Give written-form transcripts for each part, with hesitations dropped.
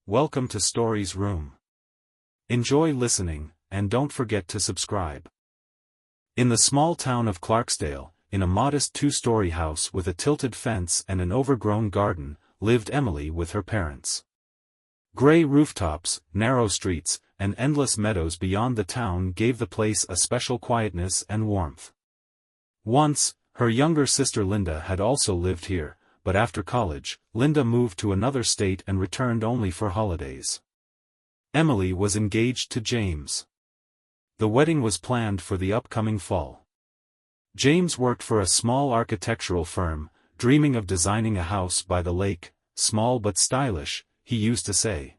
welcome to Stories Room. Enjoy listening, and don't forget to subscribe. In the small town of Clarksdale, in a modest two-story house with a tilted fence and an overgrown garden, lived Emily with her parents. Gray rooftops, narrow streets, and endless meadows beyond the town gave the place a special quietness and warmth. Once, her younger sister Linda had also lived here, but after college, Linda moved to another state and returned only for holidays. Emily was engaged to James. The wedding was planned for the upcoming fall. James worked for a small architectural firm, dreaming of designing a house by the lake, small but stylish, he used to say.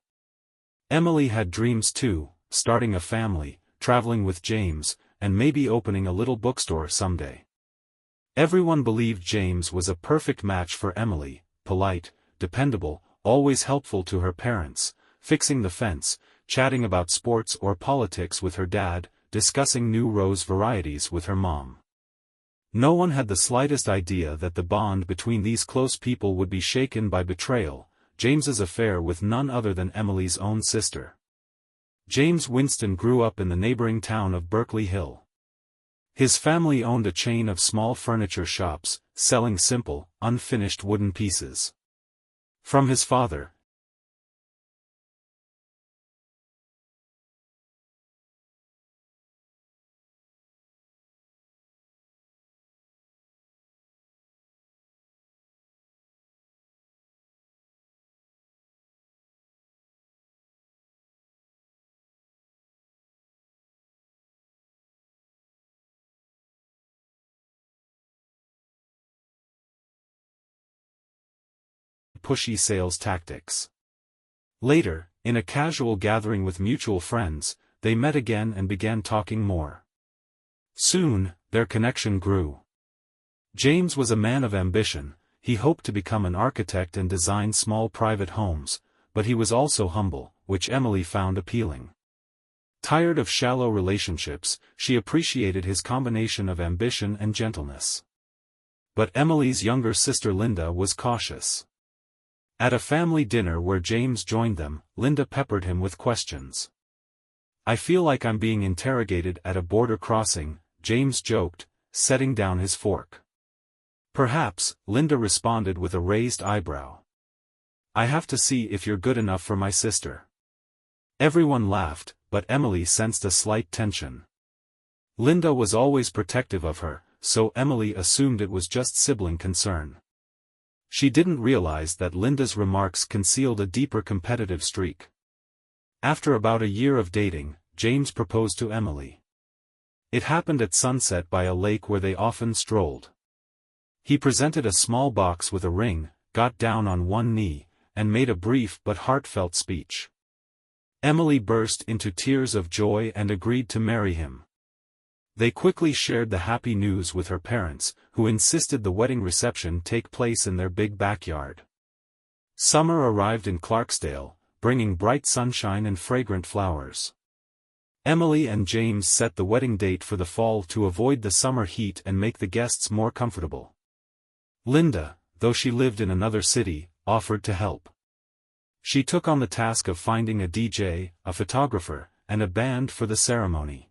Emily had dreams too, starting a family, traveling with James, and maybe opening a little bookstore someday. Everyone believed James was a perfect match for Emily, polite, dependable, always helpful to her parents, fixing the fence, chatting about sports or politics with her dad, discussing new rose varieties with her mom. No one had the slightest idea that the bond between these close people would be shaken by betrayal, James's affair with none other than Emily's own sister. James Winston grew up in the neighboring town of Berkeley Hill. His family owned a chain of small furniture shops, selling simple, unfinished wooden pieces. From his father, pushy sales tactics. Later, in a casual gathering with mutual friends, they met again and began talking more. Soon, their connection grew. James was a man of ambition. He hoped to become an architect and design small private homes, but he was also humble, which Emily found appealing. Tired of shallow relationships, she appreciated his combination of ambition and gentleness. But Emily's younger sister Linda was cautious. At a family dinner where James joined them, Linda peppered him with questions. "I feel like I'm being interrogated at a border crossing," James joked, setting down his fork. "Perhaps," Linda responded with a raised eyebrow. "I have to see if you're good enough for my sister." Everyone laughed, but Emily sensed a slight tension. Linda was always protective of her, so Emily assumed it was just sibling concern. She didn't realize that Linda's remarks concealed a deeper competitive streak. After about a year of dating, James proposed to Emily. It happened at sunset by a lake where they often strolled. He presented a small box with a ring, got down on one knee, and made a brief but heartfelt speech. Emily burst into tears of joy and agreed to marry him. They quickly shared the happy news with her parents, who insisted the wedding reception take place in their big backyard. Summer arrived in Clarksdale, bringing bright sunshine and fragrant flowers. Emily and James set the wedding date for the fall to avoid the summer heat and make the guests more comfortable. Linda, though she lived in another city, offered to help. She took on the task of finding a DJ, a photographer, and a band for the ceremony.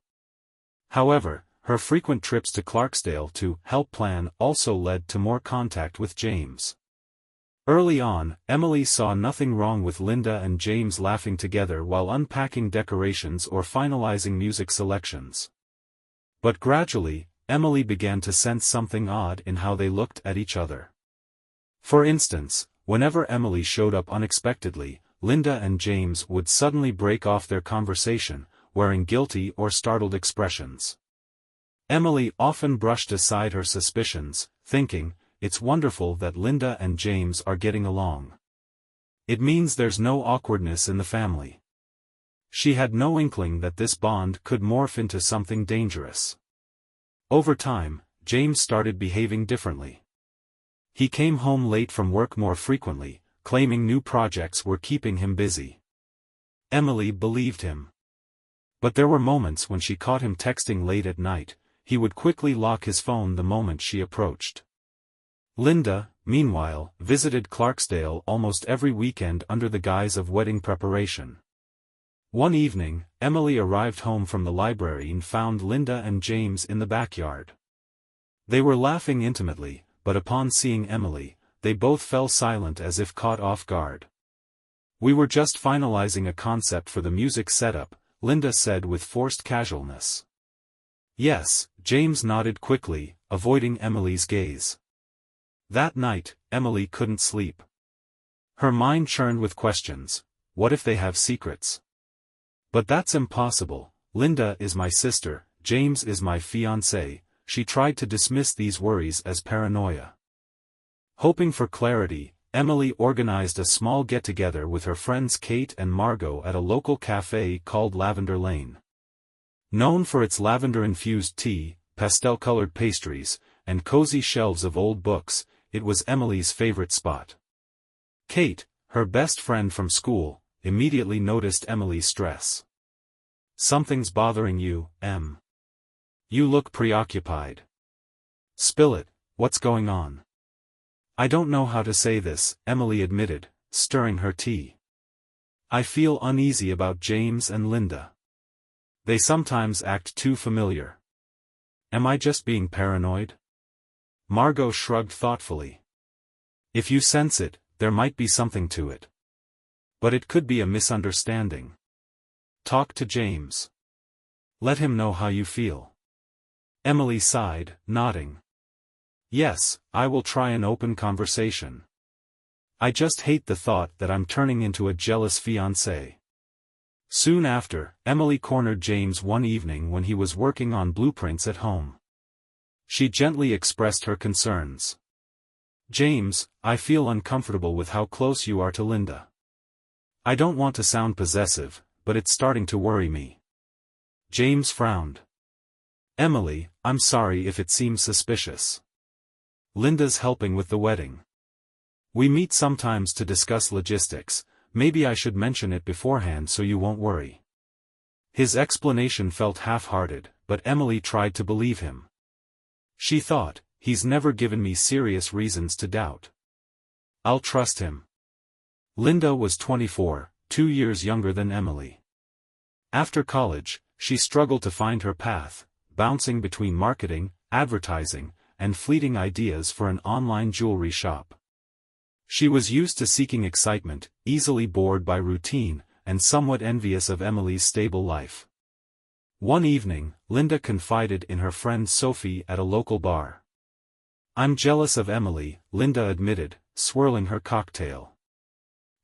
However, her frequent trips to Clarksdale to help plan also led to more contact with James. Early on, Emily saw nothing wrong with Linda and James laughing together while unpacking decorations or finalizing music selections. But gradually, Emily began to sense something odd in how they looked at each other. For instance, whenever Emily showed up unexpectedly, Linda and James would suddenly break off their conversation, wearing guilty or startled expressions. Emily often brushed aside her suspicions, thinking, "It's wonderful that Linda and James are getting along. It means there's no awkwardness in the family." She had no inkling that this bond could morph into something dangerous. Over time, James started behaving differently. He came home late from work more frequently, claiming new projects were keeping him busy. Emily believed him. But there were moments when she caught him texting late at night. He would quickly lock his phone the moment she approached. Linda, meanwhile, visited Clarksdale almost every weekend under the guise of wedding preparation. One evening, Emily arrived home from the library and found Linda and James in the backyard. They were laughing intimately, but upon seeing Emily, they both fell silent as if caught off guard. "We were just finalizing a concept for the music setup," Linda said with forced casualness. "Yes," James nodded quickly, avoiding Emily's gaze. That night, Emily couldn't sleep. Her mind churned with questions. What if they have secrets? "But that's impossible. Linda is my sister, James is my fiancé." She tried to dismiss these worries as paranoia. Hoping for clarity, Emily organized a small get-together with her friends Kate and Margot at a local cafe called Lavender Lane. Known for its lavender-infused tea, pastel-colored pastries, and cozy shelves of old books, it was Emily's favorite spot. Kate, her best friend from school, immediately noticed Emily's stress. "Something's bothering you, Em. You look preoccupied. Spill it, what's going on?" "I don't know how to say this," Emily admitted, stirring her tea. "I feel uneasy about James and Linda. They sometimes act too familiar. Am I just being paranoid?" Margot shrugged thoughtfully. "If you sense it, there might be something to it. But it could be a misunderstanding. Talk to James. Let him know how you feel." Emily sighed, nodding. "Yes, I will try an open conversation. I just hate the thought that I'm turning into a jealous fiancé." Soon after, Emily cornered James one evening when he was working on blueprints at home. She gently expressed her concerns. "James, I feel uncomfortable with how close you are to Linda. I don't want to sound possessive, but it's starting to worry me." James frowned. "Emily, I'm sorry if it seems suspicious. Linda's helping with the wedding. We meet sometimes to discuss logistics. Maybe I should mention it beforehand so you won't worry." His explanation felt half-hearted, but Emily tried to believe him. She thought, he's never given me serious reasons to doubt. I'll trust him. Linda was 24, 2 years younger than Emily. After college, she struggled to find her path, bouncing between marketing, advertising, and fleeting ideas for an online jewelry shop. She was used to seeking excitement, easily bored by routine, and somewhat envious of Emily's stable life. One evening, Linda confided in her friend Sophie at a local bar. "I'm jealous of Emily," Linda admitted, swirling her cocktail.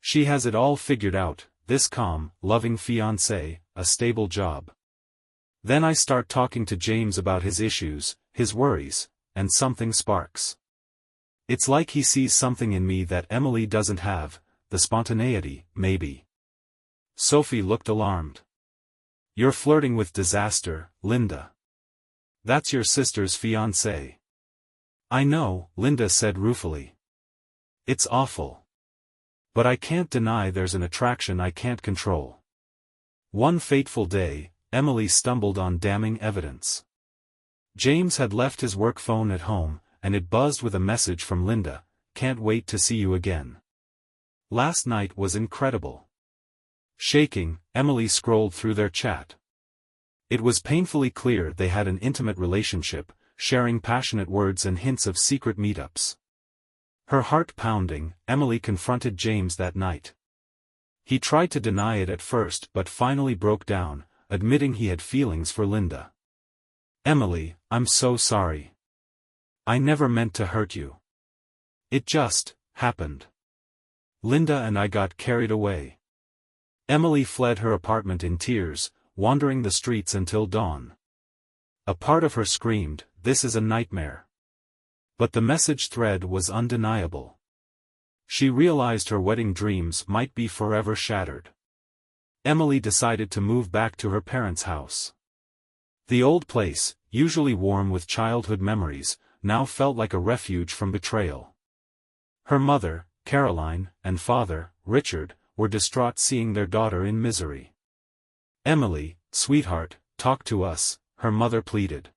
"She has it all figured out, this calm, loving fiancé, a stable job. Then I start talking to James about his issues, his worries, and something sparks. It's like he sees something in me that Emily doesn't have, the spontaneity, maybe." Sophie looked alarmed. "You're flirting with disaster, Linda. That's your sister's fiancé." "I know," Linda said ruefully. "It's awful. But I can't deny there's an attraction I can't control." One fateful day, Emily stumbled on damning evidence. James had left his work phone at home, and it buzzed with a message from Linda, "Can't wait to see you again. Last night was incredible." Shaking, Emily scrolled through their chat. It was painfully clear they had an intimate relationship, sharing passionate words and hints of secret meetups. Her heart pounding, Emily confronted James that night. He tried to deny it at first but finally broke down, admitting he had feelings for Linda. "Emily, I'm so sorry. I never meant to hurt you. It just happened. Linda and I got carried away." Emily fled her apartment in tears, wandering the streets until dawn. A part of her screamed, "This is a nightmare." But the message thread was undeniable. She realized her wedding dreams might be forever shattered. Emily decided to move back to her parents' house. The old place, usually warm with childhood memories, now felt like a refuge from betrayal. Her mother, Caroline, and father, Richard, were distraught seeing their daughter in misery. "Emily, sweetheart, talk to us," her mother pleaded.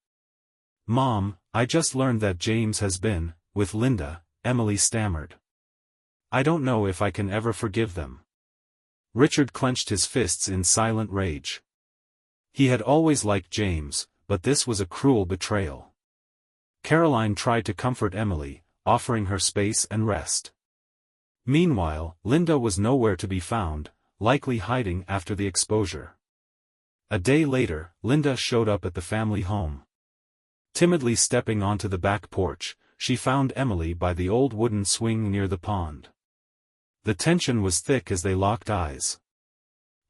"Mom, I just learned that James has been with Linda," Emily stammered. I don't know if I can ever forgive them. Richard clenched his fists in silent rage. He had always liked James, but this was a cruel betrayal. Caroline tried to comfort Emily, offering her space and rest. Meanwhile, Linda was nowhere to be found, likely hiding after the exposure. A day later, Linda showed up at the family home. Timidly stepping onto the back porch, she found Emily by the old wooden swing near the pond. The tension was thick as they locked eyes.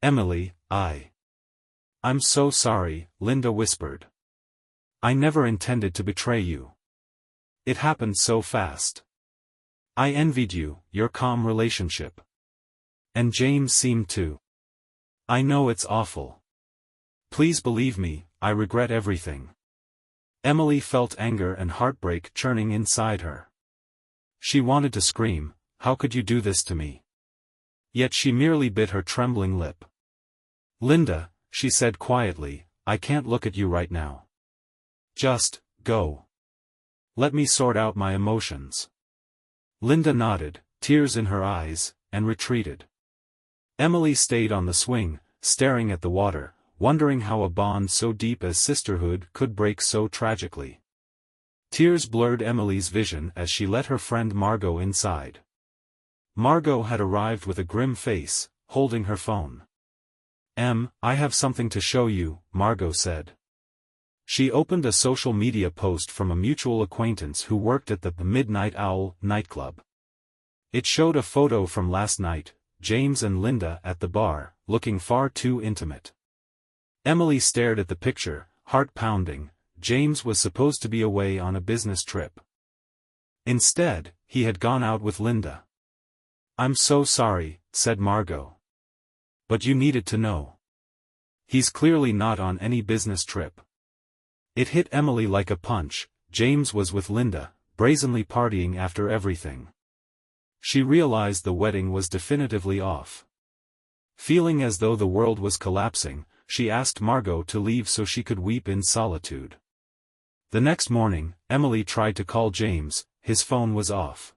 Emily, I'm so sorry, Linda whispered. I never intended to betray you. It happened so fast. I envied you, your calm relationship. And James seemed to. I know it's awful. Please believe me, I regret everything. Emily felt anger and heartbreak churning inside her. She wanted to scream, how could you do this to me? Yet she merely bit her trembling lip. Linda, she said quietly, I can't look at you right now. Just, go. Let me sort out my emotions. Linda nodded, tears in her eyes, and retreated. Emily stayed on the swing, staring at the water, wondering how a bond so deep as sisterhood could break so tragically. Tears blurred Emily's vision as she let her friend Margot inside. Margot had arrived with a grim face, holding her phone. I have something to show you, Margot said. She opened a social media post from a mutual acquaintance who worked at the Midnight Owl nightclub. It showed a photo from last night, James and Linda at the bar, looking far too intimate. Emily stared at the picture, heart pounding. James was supposed to be away on a business trip. Instead, he had gone out with Linda. I'm so sorry, said Margot. But you needed to know. He's clearly not on any business trip. It hit Emily like a punch. James was with Linda, brazenly partying after everything. She realized the wedding was definitively off. Feeling as though the world was collapsing, she asked Margot to leave so she could weep in solitude. The next morning, Emily tried to call James, his phone was off.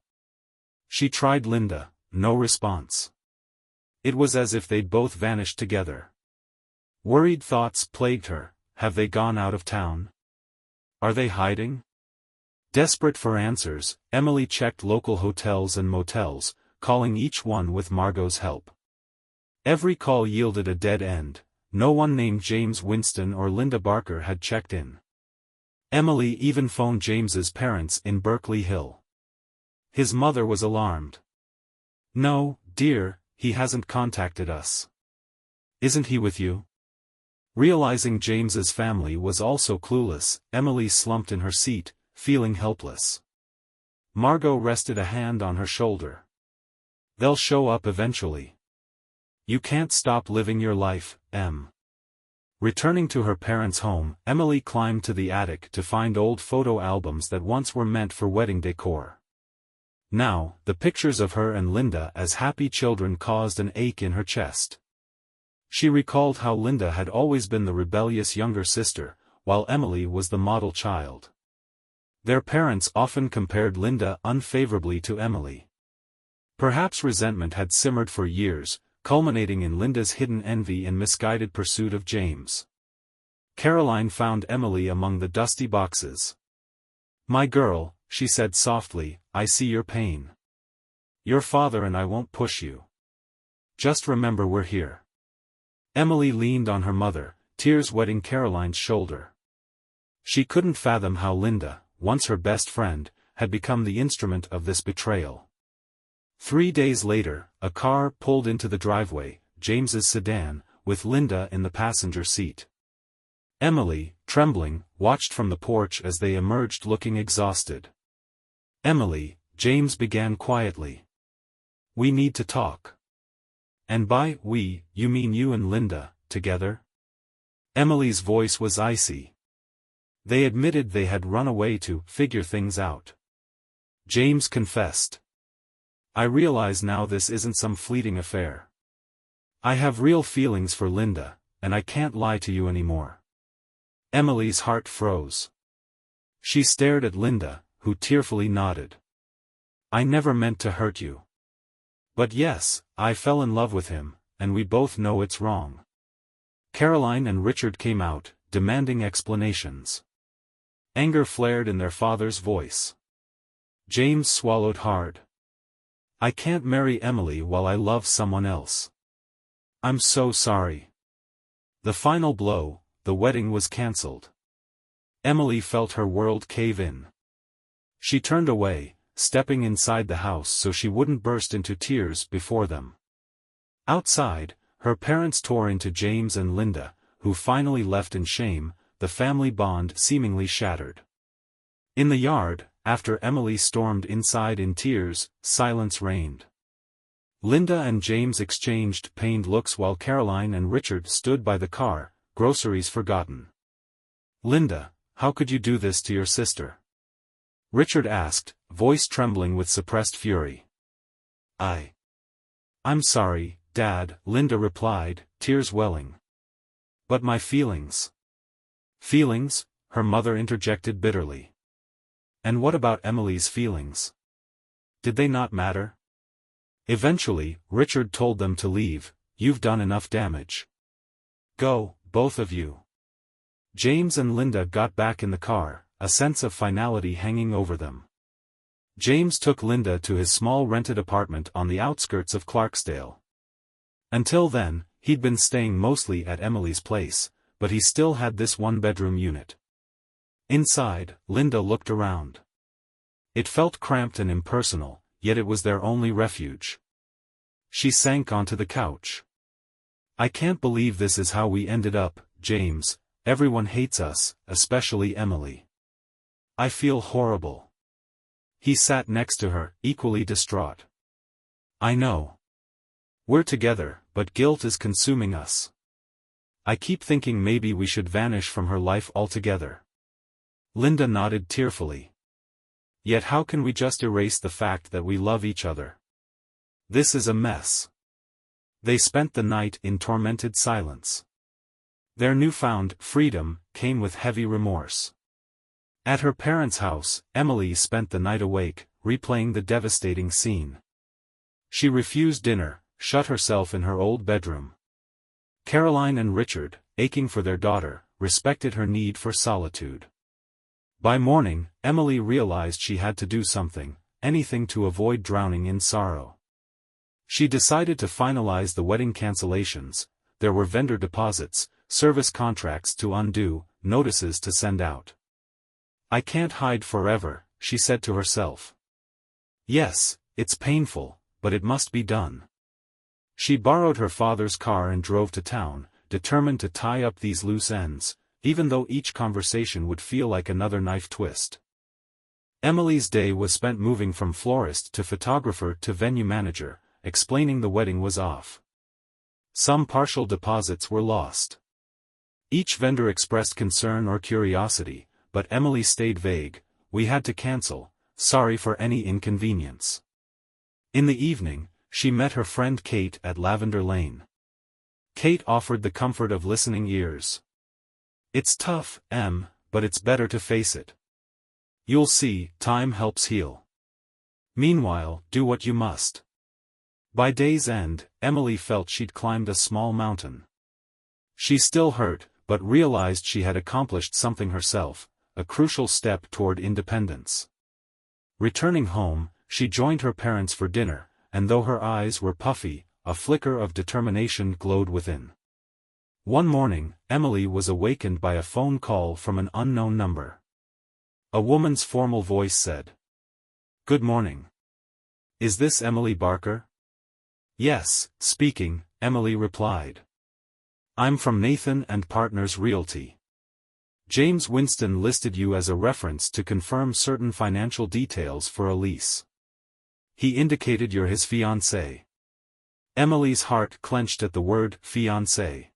She tried Linda, no response. It was as if they'd both vanished together. Worried thoughts plagued her. Have they gone out of town? Are they hiding? Desperate for answers, Emily checked local hotels and motels, calling each one with Margot's help. Every call yielded a dead end. No one named James Winston or Linda Barker had checked in. Emily even phoned James's parents in Berkeley Hill. His mother was alarmed. No, dear, he hasn't contacted us. Isn't he with you? Realizing James's family was also clueless, Emily slumped in her seat, feeling helpless. Margot rested a hand on her shoulder. They'll show up eventually. You can't stop living your life, Em. Returning to her parents' home, Emily climbed to the attic to find old photo albums that once were meant for wedding decor. Now, the pictures of her and Linda as happy children caused an ache in her chest. She recalled how Linda had always been the rebellious younger sister, while Emily was the model child. Their parents often compared Linda unfavorably to Emily. Perhaps resentment had simmered for years, culminating in Linda's hidden envy and misguided pursuit of James. Caroline found Emily among the dusty boxes. My girl, she said softly, I see your pain. Your father and I won't push you. Just remember we're here. Emily leaned on her mother, tears wetting Caroline's shoulder. She couldn't fathom how Linda, once her best friend, had become the instrument of this betrayal. 3 days later, a car pulled into the driveway, James's sedan, with Linda in the passenger seat. Emily, trembling, watched from the porch as they emerged looking exhausted. Emily, James began quietly. We need to talk. And by we, you mean you and Linda, together? Emily's voice was icy. They admitted they had run away to figure things out. James confessed. I realize now this isn't some fleeting affair. I have real feelings for Linda, and I can't lie to you anymore. Emily's heart froze. She stared at Linda, who tearfully nodded. I never meant to hurt you. But yes, I fell in love with him, and we both know it's wrong. Caroline and Richard came out, demanding explanations. Anger flared in their father's voice. James swallowed hard. I can't marry Emily while I love someone else. I'm so sorry. The final blow, the wedding was cancelled. Emily felt her world cave in. She turned away, stepping inside the house so she wouldn't burst into tears before them. Outside, her parents tore into James and Linda, who finally left in shame, the family bond seemingly shattered. In the yard, after Emily stormed inside in tears, silence reigned. Linda and James exchanged pained looks while Caroline and Richard stood by the car, groceries forgotten. Linda, how could you do this to your sister? Richard asked, voice trembling with suppressed fury. I'm sorry, Dad, Linda replied, tears welling. But my feelings. Feelings? Her mother interjected bitterly. And what about Emily's feelings? Did they not matter? Eventually, Richard told them to leave. You've done enough damage. Go, both of you. James and Linda got back in the car, a sense of finality hanging over them. James took Linda to his small rented apartment on the outskirts of Clarksdale. Until then, he'd been staying mostly at Emily's place, but he still had this one-bedroom unit. Inside, Linda looked around. It felt cramped and impersonal, yet it was their only refuge. She sank onto the couch. I can't believe this is how we ended up, James. Everyone hates us, especially Emily. I feel horrible. He sat next to her, equally distraught. I know. We're together, but guilt is consuming us. I keep thinking maybe we should vanish from her life altogether. Linda nodded tearfully. Yet how can we just erase the fact that we love each other? This is a mess. They spent the night in tormented silence. Their newfound freedom came with heavy remorse. At her parents' house, Emily spent the night awake, replaying the devastating scene. She refused dinner, shut herself in her old bedroom. Caroline and Richard, aching for their daughter, respected her need for solitude. By morning, Emily realized she had to do something, anything to avoid drowning in sorrow. She decided to finalize the wedding cancellations. There were vendor deposits, service contracts to undo, notices to send out. I can't hide forever, she said to herself. Yes, it's painful, but it must be done. She borrowed her father's car and drove to town, determined to tie up these loose ends, even though each conversation would feel like another knife twist. Emily's day was spent moving from florist to photographer to venue manager, explaining the wedding was off. Some partial deposits were lost. Each vendor expressed concern or curiosity, but Emily stayed vague. We had to cancel, sorry for any inconvenience. In the evening, she met her friend Kate at Lavender Lane. Kate offered the comfort of listening ears. It's tough, Em, but it's better to face it. You'll see, time helps heal. Meanwhile, do what you must. By day's end, Emily felt she'd climbed a small mountain. She still hurt, but realized she had accomplished something herself, a crucial step toward independence. Returning home, she joined her parents for dinner, and though her eyes were puffy, a flicker of determination glowed within. One morning, Emily was awakened by a phone call from an unknown number. A woman's formal voice said, "Good morning. Is this Emily Barker?" "Yes, speaking," Emily replied. "I'm from Nathan and Partners Realty. James Winston listed you as a reference to confirm certain financial details for a lease. He indicated you're his fiancée." Emily's heart clenched at the word fiancé.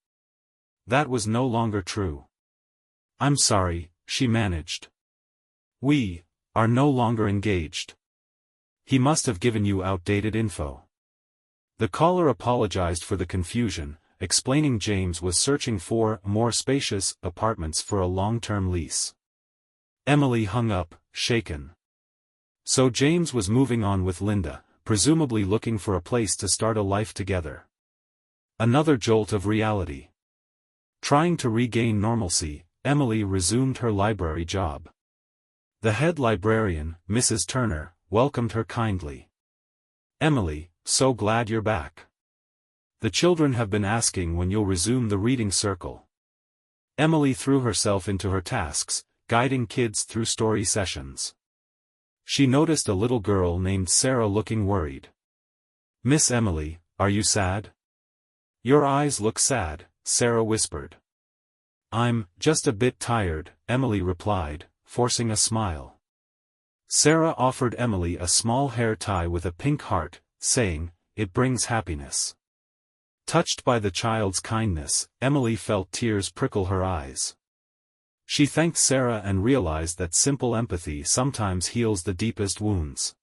That was no longer true. "I'm sorry," she managed. "We are no longer engaged. He must have given you outdated info." The caller apologized for the confusion, explaining James was searching for more spacious apartments for a long-term lease. Emily hung up, shaken. So James was moving on with Linda, presumably looking for a place to start a life together. Another jolt of reality. Trying to regain normalcy, Emily resumed her library job. The head librarian, Mrs. Turner, welcomed her kindly. "Emily, so glad you're back. The children have been asking when you'll resume the reading circle." Emily threw herself into her tasks, guiding kids through story sessions. She noticed a little girl named Sarah looking worried. "Miss Emily, are you sad?" "Your eyes look sad," Sarah whispered. "I'm just a bit tired," Emily replied, forcing a smile. Sarah offered Emily a small hair tie with a pink heart, saying, "It brings happiness." Touched by the child's kindness, Emily felt tears prickle her eyes. She thanked Sarah and realized that simple empathy sometimes heals the deepest wounds.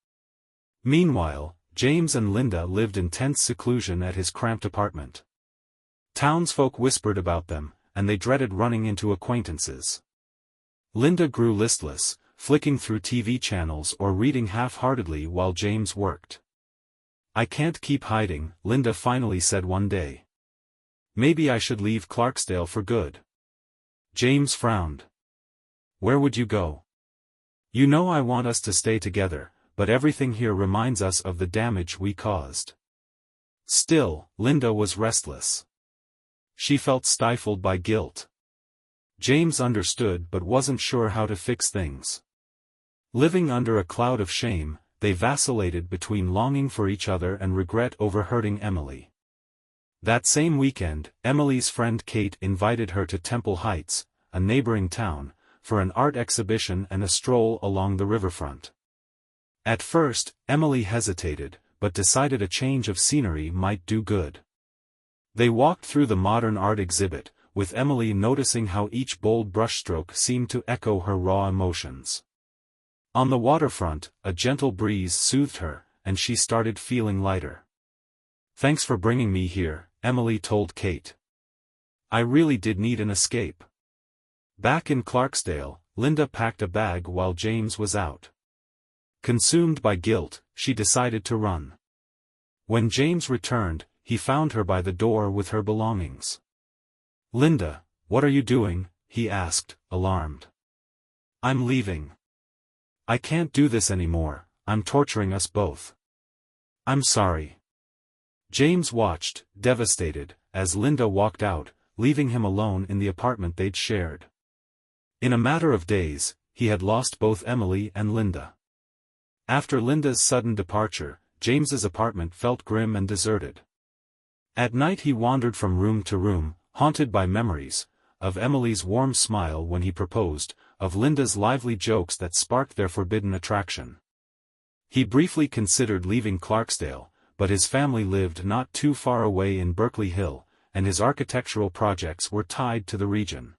Meanwhile, James and Linda lived in tense seclusion at his cramped apartment. Townsfolk whispered about them, and they dreaded running into acquaintances. Linda grew listless, flicking through TV channels or reading half-heartedly while James worked. "I can't keep hiding," Linda finally said one day. "Maybe I should leave Clarksdale for good." James frowned. "Where would you go?" "You know I want us to stay together, but everything here reminds us of the damage we caused." Still, Linda was restless. She felt stifled by guilt. James understood but wasn't sure how to fix things. Living under a cloud of shame, they vacillated between longing for each other and regret over hurting Emily. That same weekend, Emily's friend Kate invited her to Temple Heights, a neighboring town, for an art exhibition and a stroll along the riverfront. At first, Emily hesitated, but decided a change of scenery might do good. They walked through the modern art exhibit, with Emily noticing how each bold brushstroke seemed to echo her raw emotions. On the waterfront, a gentle breeze soothed her, and she started feeling lighter. "Thanks for bringing me here," Emily told Kate. "I really did need an escape." Back in Clarksdale, Linda packed a bag while James was out. Consumed by guilt, she decided to run. When James returned, he found her by the door with her belongings. "Linda, what are you doing?" he asked, alarmed. "I'm leaving. I can't do this anymore, I'm torturing us both." "I'm sorry." James watched, devastated, as Linda walked out, leaving him alone in the apartment they'd shared. In a matter of days, he had lost both Emily and Linda. After Linda's sudden departure, James's apartment felt grim and deserted. At night he wandered from room to room, haunted by memories, of Emily's warm smile when he proposed, of Linda's lively jokes that sparked their forbidden attraction. He briefly considered leaving Clarksdale, but his family lived not too far away in Berkeley Hill, and his architectural projects were tied to the region.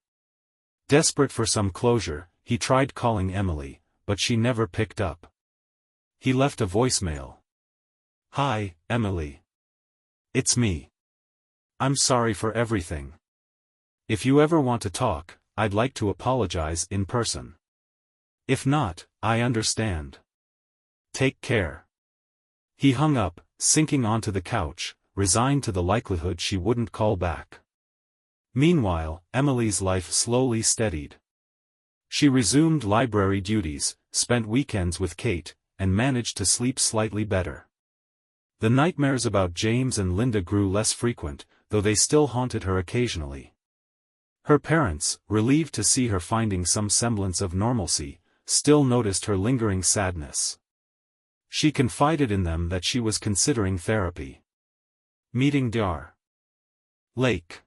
Desperate for some closure, he tried calling Emily, but she never picked up. He left a voicemail. "Hi, Emily. It's me. I'm sorry for everything. If you ever want to talk, I'd like to apologize in person. If not, I understand. Take care." He hung up, sinking onto the couch, resigned to the likelihood she wouldn't call back. Meanwhile, Emily's life slowly steadied. She resumed library duties, spent weekends with Kate, and managed to sleep slightly better. The nightmares about James and Linda grew less frequent, though they still haunted her occasionally. Her parents, relieved to see her finding some semblance of normalcy, still noticed her lingering sadness. She confided in them that she was considering therapy. Meeting Dr. Lake.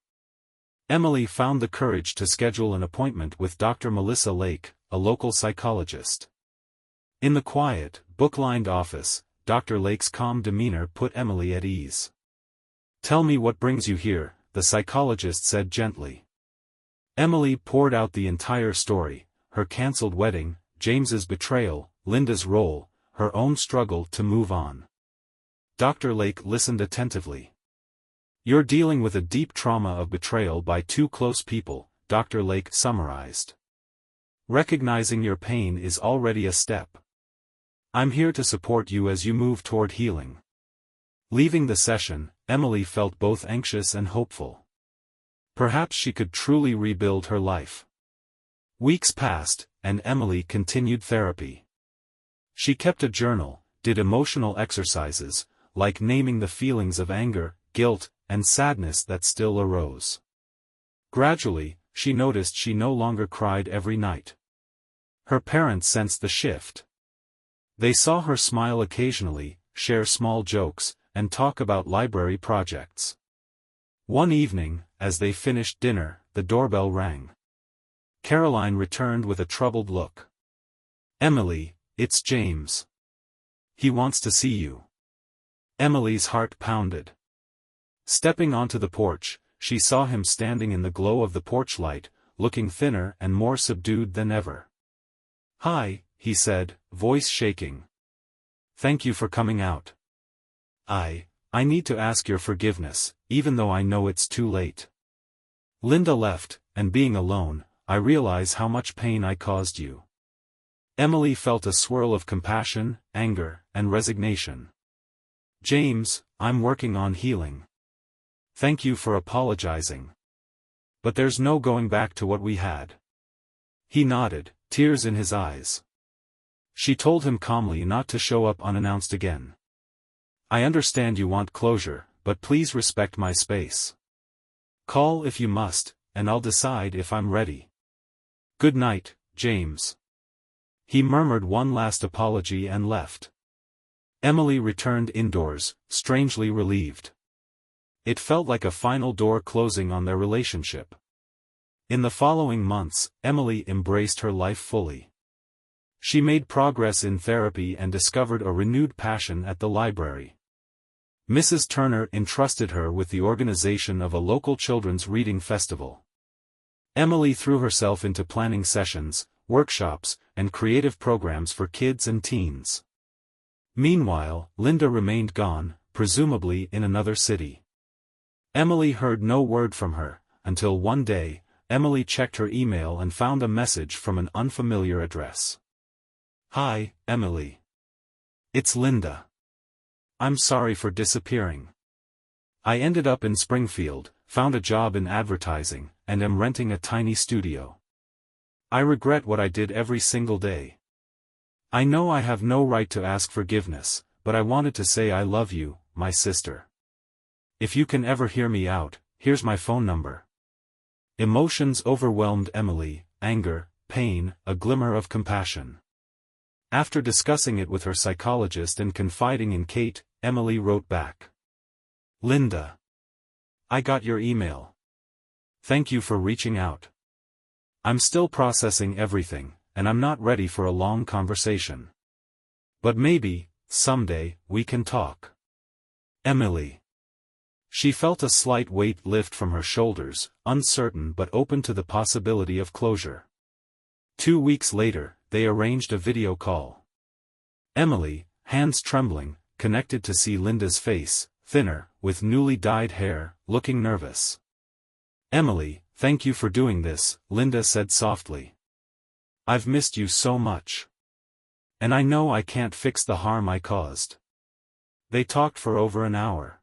Emily found the courage to schedule an appointment with Dr. Melissa Lake, a local psychologist. In the quiet, book-lined office, Dr. Lake's calm demeanor put Emily at ease. "Tell me what brings you here," the psychologist said gently. Emily poured out the entire story, her cancelled wedding, James's betrayal, Linda's role, her own struggle to move on. Dr. Lake listened attentively. "You're dealing with a deep trauma of betrayal by two close people," Dr. Lake summarized. "Recognizing your pain is already a step. I'm here to support you as you move toward healing." Leaving the session, Emily felt both anxious and hopeful. Perhaps she could truly rebuild her life. Weeks passed, and Emily continued therapy. She kept a journal, did emotional exercises, like naming the feelings of anger, guilt, and sadness that still arose. Gradually, she noticed she no longer cried every night. Her parents sensed the shift. They saw her smile occasionally, share small jokes, and talk about library projects. One evening, as they finished dinner, the doorbell rang. Caroline returned with a troubled look. "Emily, it's James. He wants to see you." Emily's heart pounded. Stepping onto the porch, she saw him standing in the glow of the porch light, looking thinner and more subdued than ever. "Hi," he said, voice shaking. "Thank you for coming out. I need to ask your forgiveness, even though I know it's too late. Linda left, and being alone, I realize how much pain I caused you." Emily felt a swirl of compassion, anger, and resignation. "James, I'm working on healing. Thank you for apologizing. But there's no going back to what we had." He nodded, tears in his eyes. She told him calmly not to show up unannounced again. "I understand you want closure, but please respect my space. Call if you must, and I'll decide if I'm ready. Good night, James." He murmured one last apology and left. Emily returned indoors, strangely relieved. It felt like a final door closing on their relationship. In the following months, Emily embraced her life fully. She made progress in therapy and discovered a renewed passion at the library. Mrs. Turner entrusted her with the organization of a local children's reading festival. Emily threw herself into planning sessions, workshops, and creative programs for kids and teens. Meanwhile, Linda remained gone, presumably in another city. Emily heard no word from her, until one day, Emily checked her email and found a message from an unfamiliar address. "Hi, Emily. It's Linda. I'm sorry for disappearing. I ended up in Springfield, found a job in advertising, and am renting a tiny studio. I regret what I did every single day. I know I have no right to ask forgiveness, but I wanted to say I love you, my sister. If you can ever hear me out, here's my phone number." Emotions overwhelmed Emily, anger, pain, a glimmer of compassion. After discussing it with her psychologist and confiding in Kate, Emily wrote back. "Linda. I got your email. Thank you for reaching out. I'm still processing everything, and I'm not ready for a long conversation. But maybe, someday, we can talk. Emily." She felt a slight weight lift from her shoulders, uncertain but open to the possibility of closure. 2 weeks later, they arranged a video call. Emily, hands trembling, connected to see Linda's face, thinner, with newly dyed hair, looking nervous. "Emily, thank you for doing this," Linda said softly. "I've missed you so much. And I know I can't fix the harm I caused." They talked for over an hour.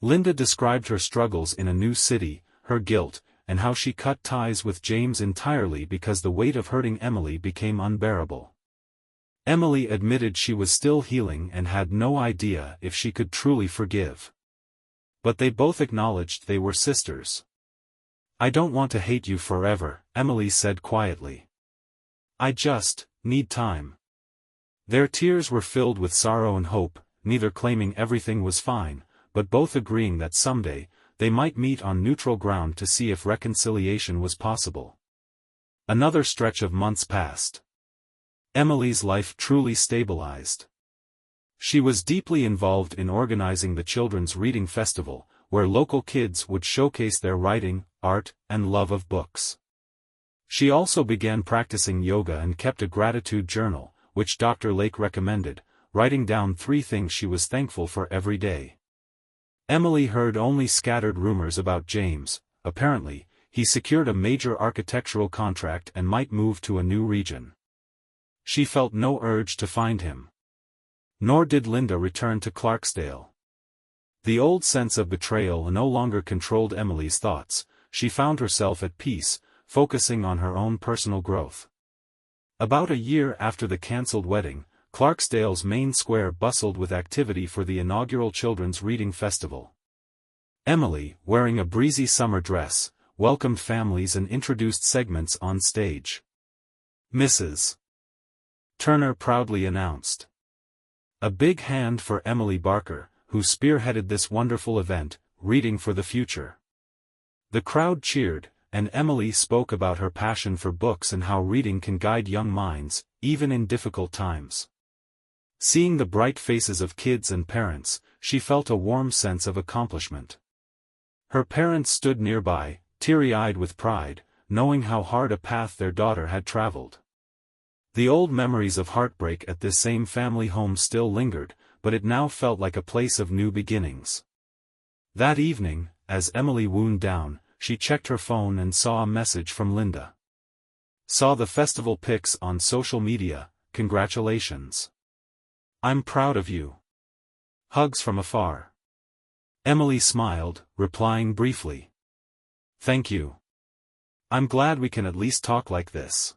Linda described her struggles in a new city, her guilt, and how she cut ties with James entirely because the weight of hurting Emily became unbearable. Emily admitted she was still healing and had no idea if she could truly forgive. But they both acknowledged they were sisters. "I don't want to hate you forever," Emily said quietly. "I just need time." Their tears were filled with sorrow and hope, neither claiming everything was fine, but both agreeing that someday, they might meet on neutral ground to see if reconciliation was possible. Another stretch of months passed. Emily's life truly stabilized. She was deeply involved in organizing the Children's Reading Festival, where local kids would showcase their writing, art, and love of books. She also began practicing yoga and kept a gratitude journal, which Dr. Lake recommended, writing down 3 things she was thankful for every day. Emily heard only scattered rumors about James. Apparently, he secured a major architectural contract and might move to a new region. She felt no urge to find him. Nor did Linda return to Clarksdale. The old sense of betrayal no longer controlled Emily's thoughts. She found herself at peace, focusing on her own personal growth. About a year after the cancelled wedding, Clarksdale's main square bustled with activity for the inaugural Children's Reading Festival. Emily, wearing a breezy summer dress, welcomed families and introduced segments on stage. Mrs. Turner proudly announced. A big hand for Emily Barker, who spearheaded this wonderful event, Reading for the Future. The crowd cheered, and Emily spoke about her passion for books and how reading can guide young minds, even in difficult times. Seeing the bright faces of kids and parents, she felt a warm sense of accomplishment. Her parents stood nearby, teary-eyed with pride, knowing how hard a path their daughter had traveled. The old memories of heartbreak at this same family home still lingered, but it now felt like a place of new beginnings. That evening, as Emily wound down, she checked her phone and saw a message from Linda. Saw the festival pics on social media, congratulations. I'm proud of you. Hugs from afar. Emily smiled, replying briefly. Thank you. I'm glad we can at least talk like this.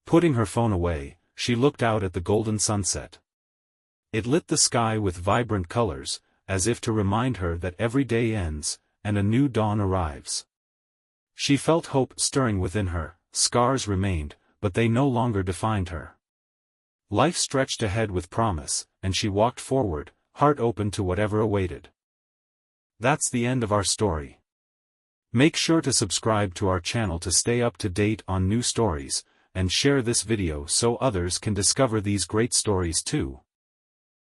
Putting her phone away, she looked out at the golden sunset. It lit the sky with vibrant colors, as if to remind her that every day ends, and a new dawn arrives. She felt hope stirring within her. Scars remained, but they no longer defined her. Life stretched ahead with promise, and she walked forward, heart open to whatever awaited. That's the end of our story. Make sure to subscribe to our channel to stay up to date on new stories, and share this video so others can discover these great stories too.